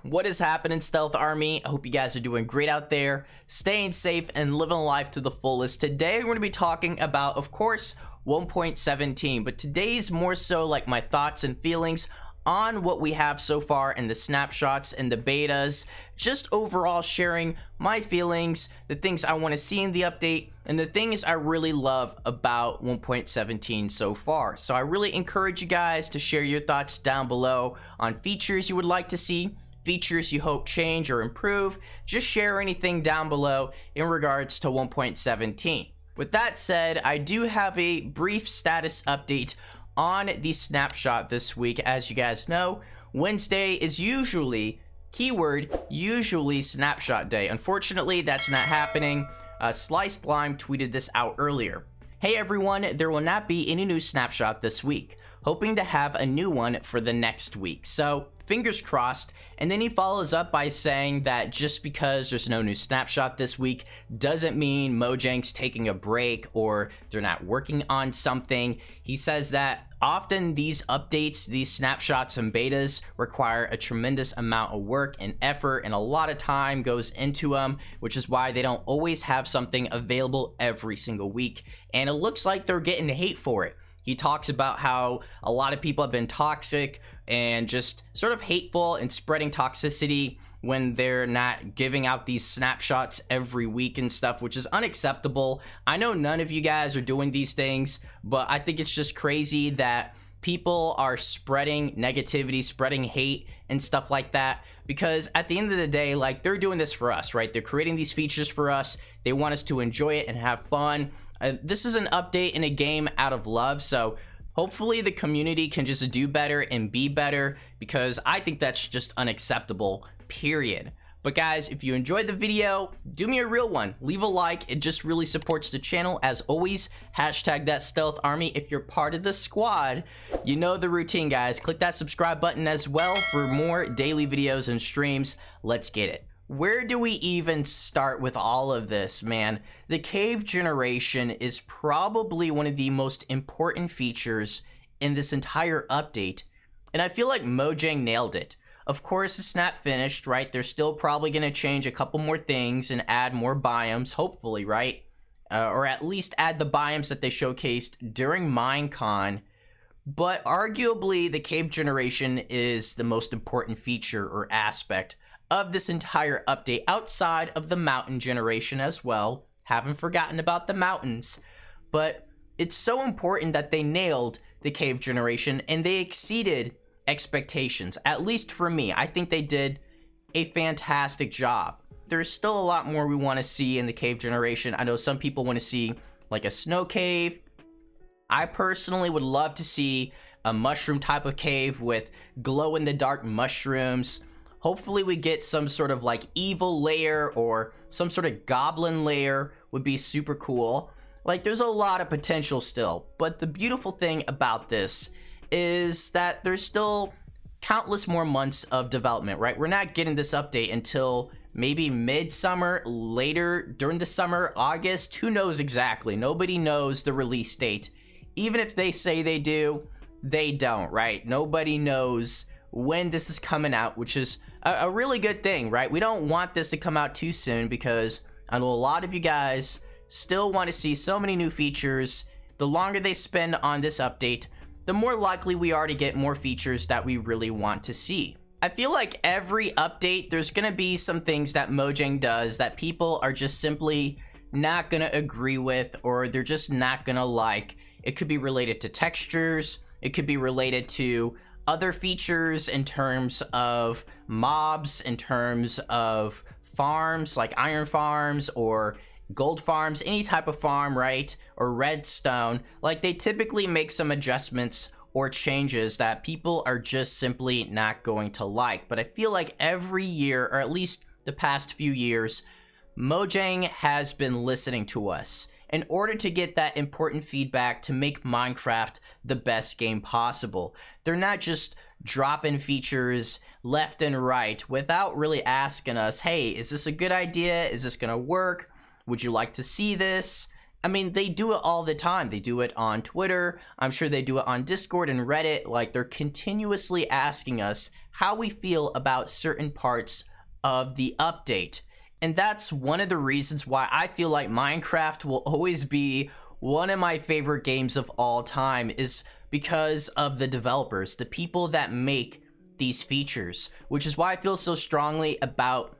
What is happening, Stealth Army? I hope you guys are doing great out there, staying safe and living life to the fullest. Today we're going to be talking about, of course, 1.17, but today's more so like my thoughts and feelings on what we have so far in the snapshots and the betas, just overall sharing my feelings, the things I want to see in the update, and the things I really love about 1.17 so far. So I really encourage you guys to share your thoughts down below on features you would like to see, features you hope change or improve. Just share anything down below in regards to 1.17. With that said, I do have a brief status update on the snapshot this week. As you guys know, Wednesday is usually, keyword, usually snapshot day. Unfortunately, that's not happening. Sliced Lime tweeted this out earlier. Hey everyone, there will not be any new snapshot this week. Hoping to have a new one for the next week. So fingers crossed. And then he follows up by saying that just because there's no new snapshot this week doesn't mean Mojang's taking a break or they're not working on something. He says that often these updates, these snapshots and betas require a tremendous amount of work and effort, and a lot of time goes into them, which is why they don't always have something available every single week. And it looks like they're getting hate for it. He talks about how a lot of people have been toxic and just sort of hateful and spreading toxicity when they're not giving out these snapshots every week and stuff, which is unacceptable. I know none of you guys are doing these things, but I think it's just crazy that people are spreading negativity, spreading hate and stuff like that, because at the end of the day, like, they're doing this for us, right? They're creating these features for us. They want us to enjoy it and have fun. This is an update in a game out of love, so hopefully the community can just do better and be better, because I think that's just unacceptable, period. But guys, if you enjoyed the video, do me a real one. Leave a like. It just really supports the channel. As always, hashtag that Stealth Army if you're part of the squad. You know the routine, guys. Click that subscribe button as well for more daily videos and streams. Let's get it. Where do we even start with all of this, man? The cave generation is probably one of the most important features in this entire update, and I feel like Mojang nailed it. Of course, it's not finished, right? They're still probably going to change a couple more things and add more biomes, hopefully, right? Or at least add the biomes that they showcased during Minecon. But arguably, the cave generation is the most important feature or aspect of this entire update, outside of the mountain generation as well. Haven't forgotten about the mountains, but it's so important that they nailed the cave generation and they exceeded expectations, at least for me. I think they did a fantastic job. There's still a lot more we want to see in the cave generation. I know some people want to see like a snow cave. I personally would love to see a mushroom type of cave with glow in the dark mushrooms. Hopefully we get some sort of like evil layer or some sort of goblin layer would be super cool. Like, there's a lot of potential still, but the beautiful thing about this is that there's still countless more months of development, right? We're not getting this update until maybe midsummer, later during the summer, August, who knows exactly? Nobody knows the release date. Even if they say they do, they don't, right? Nobody knows when this is coming out, which is a really good thing, right? We don't want this to come out too soon, because I know a lot of you guys still want to see so many new features. The longer they spend on this update, the more likely we are to get more features that we really want to see. I feel like every update, there's going to be some things that Mojang does that people are just simply not going to agree with, or they're just not going to like. It could be related to textures. It could be related to other features in terms of mobs, in terms of farms like iron farms or gold farms, any type of farm, right? Or redstone. Like, they typically make some adjustments or changes that people are just simply not going to like. But I feel like every year, or at least the past few years, Mojang has been listening to us in order to get that important feedback to make Minecraft the best game possible. They're not just dropping features left and right without really asking us, hey, is this a good idea? Is this gonna work? Would you like to see this? I mean, they do it all the time. They do it on Twitter. I'm sure they do it on Discord and Reddit. Like, they're continuously asking us, how we feel about certain parts of the update. And that's one of the reasons why I feel like Minecraft will always be one of my favorite games of all time, is because of the developers, the people that make these features, which is why I feel so strongly about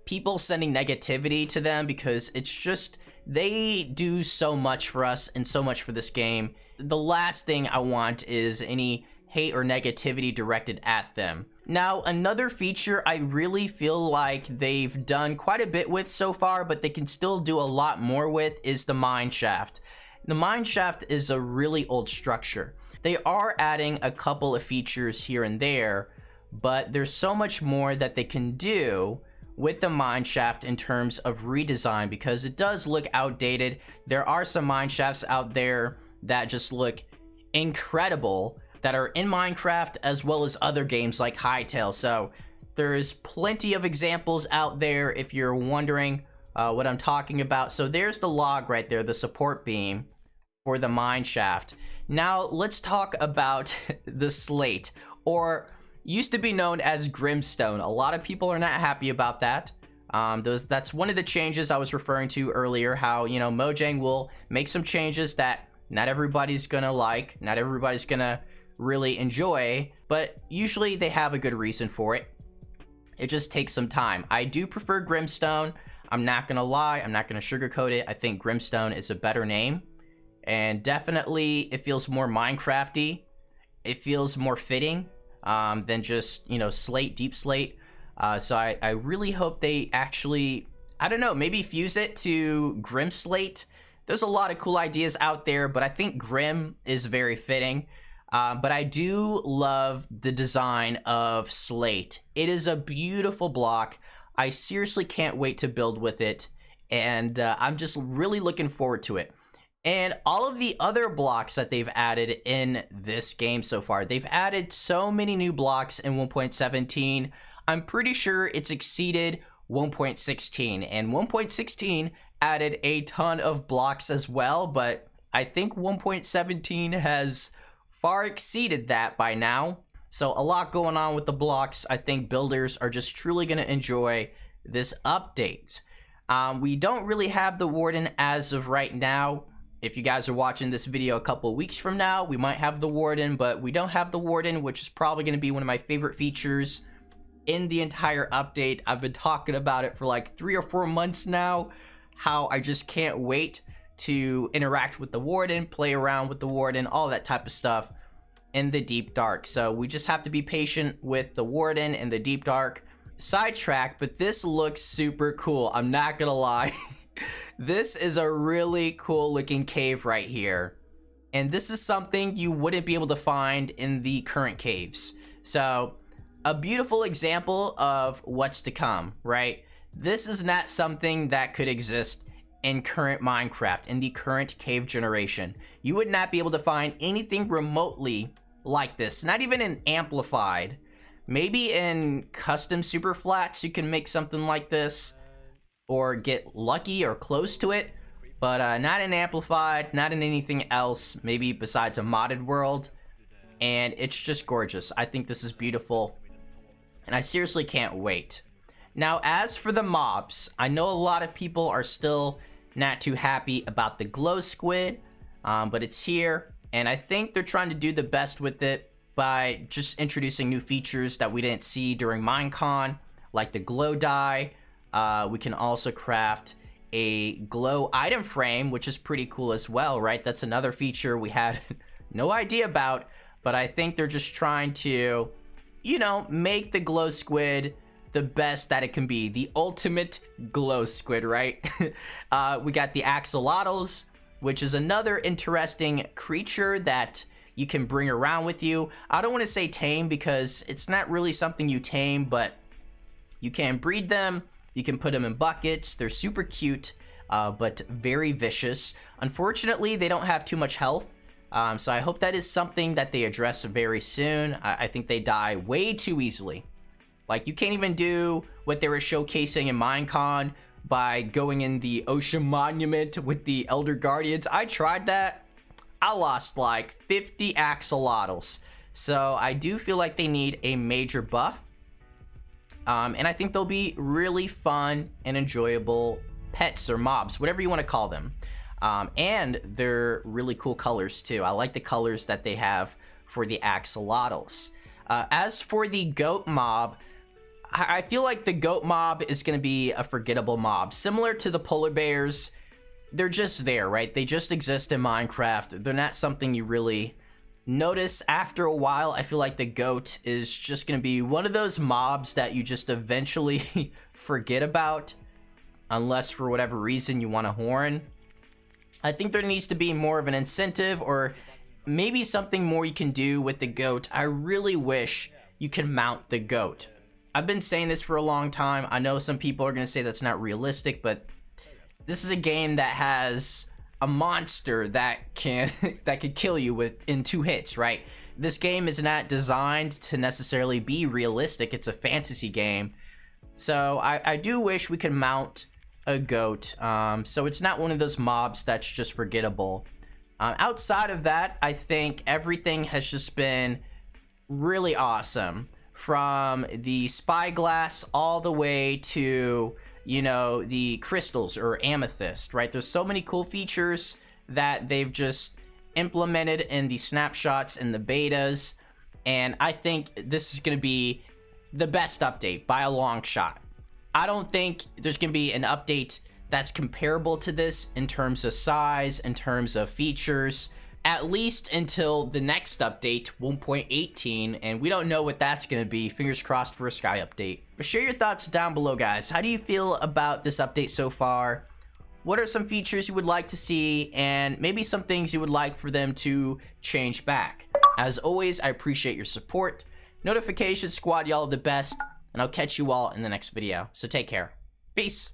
people sending negativity to them, because it's just, they do so much for us and so much for this game. The last thing I want is any hate or negativity directed at them. Now, another feature I really feel like they've done quite a bit with so far, but they can still do a lot more with, is the mine shaft. The mine shaft is a really old structure. They are adding a couple of features here and there, but there's so much more that they can do with the mine shaft in terms of redesign, because it does look outdated. There are some mine shafts out there that just look incredible that are in Minecraft as well as other games like Hytale. So there's plenty of examples out there if you're wondering what I'm talking about. So there's the log right there, the support beam for the mine shaft. Now let's talk about the slate, or used to be known as Grimstone. A lot of people are not happy about that. That's one of the changes I was referring to earlier, how, you know, Mojang will make some changes that not everybody's gonna like, not everybody's gonna really enjoy, but usually they have a good reason for it. It just takes some time. I do prefer Grimstone. I'm not gonna lie, I'm not gonna sugarcoat it. I think Grimstone is a better name, and definitely it feels more Minecrafty. It feels more fitting than just, you know, Slate, Deep Slate. So I really hope they actually, I don't know, maybe fuse it to Grim Slate. There's a lot of cool ideas out there, but I think Grim is very fitting. But I do love the design of Slate. It is a beautiful block. I seriously can't wait to build with it, and I'm just really looking forward to it. And all of the other blocks that they've added in this game so far, they've added so many new blocks in 1.17. I'm pretty sure it's exceeded 1.16, and 1.16 added a ton of blocks as well, but I think 1.17 has far exceeded that by now. So a lot going on with the blocks. I think builders are just truly going to enjoy this update. We don't really have the Warden as of right now. If you guys are watching this video a couple weeks from now, we might have the Warden, but we don't have the Warden, which is probably going to be one of my favorite features in the entire update. I've been talking about it for like 3 or 4 months now, how I just can't wait to interact with the Warden, play around with the Warden, all that type of stuff in the Deep Dark. So we just have to be patient with the Warden in the Deep Dark. Sidetrack, but this looks super cool. I'm not gonna lie. This is a really cool looking cave right here. And this is something you wouldn't be able to find in the current caves. So a beautiful example of what's to come, right? This is not something that could exist in current Minecraft, in the current cave generation. You would not be able to find anything remotely like this, not even in amplified. Maybe in custom super flats you can make something like this or get lucky or close to it, but not in amplified, not in anything else, maybe besides a modded world. And it's just gorgeous. I think this is beautiful, and I seriously can't wait. Now, as for the mobs, I know a lot of people are still not too happy about the glow squid, but it's here, and I think they're trying to do the best with it by just introducing new features that we didn't see during Minecon, like the glow dye. We can also craft a glow item frame, which is pretty cool as well, right? That's another feature we had no idea about, but I think they're just trying to, you know, make the glow squid the best that it can be, the ultimate glow squid, right? We got the Axolotls, which is another interesting creature that you can bring around with you. I don't want to say tame because it's not really something you tame, but you can breed them. You can put them in buckets. They're super cute, but very vicious. Unfortunately, they don't have too much health. So I hope that is something that they address very soon. I think they die way too easily. Like, you can't even do what they were showcasing in Minecon by going in the Ocean Monument with the Elder Guardians. I tried that. I lost like 50 Axolotls. So I do feel like they need a major buff. And I think they'll be really fun and enjoyable pets or mobs, whatever you want to call them. And they're really cool colors too. I like the colors that they have for the Axolotls. As for the goat mob, I feel like the goat mob is going to be a forgettable mob. Similar to the polar bears, they're just there, right? They just exist in Minecraft. They're not something you really notice after a while. I feel like the goat is just going to be one of those mobs that you just eventually forget about, unless for whatever reason you want a horn. I think there needs to be more of an incentive, or maybe something more you can do with the goat. I really wish you could mount the goat. I've been saying this for a long time. I know some people are going to say that's not realistic, but this is a game that has a monster that can kill you in 2 hits, right? This game is not designed to necessarily be realistic. It's a fantasy game. So I do wish we could mount a goat, so it's not one of those mobs that's just forgettable. Outside of that, I think everything has just been really awesome. From the spyglass all the way to, you know, the crystals or amethyst, right? There's so many cool features that they've just implemented in the snapshots and the betas, and I think this is going to be the best update by a long shot. I don't think there's going to be an update that's comparable to this in terms of size, in terms of features, at least until the next update, 1.18, and we don't know what that's going to be. Fingers crossed for a Sky update. But share your thoughts down below, guys. How do you feel about this update so far? What are some features you would like to see, and maybe some things you would like for them to change back? As always, I appreciate your support. Notification squad, y'all are the best, and I'll catch you all in the next video. So take care. Peace.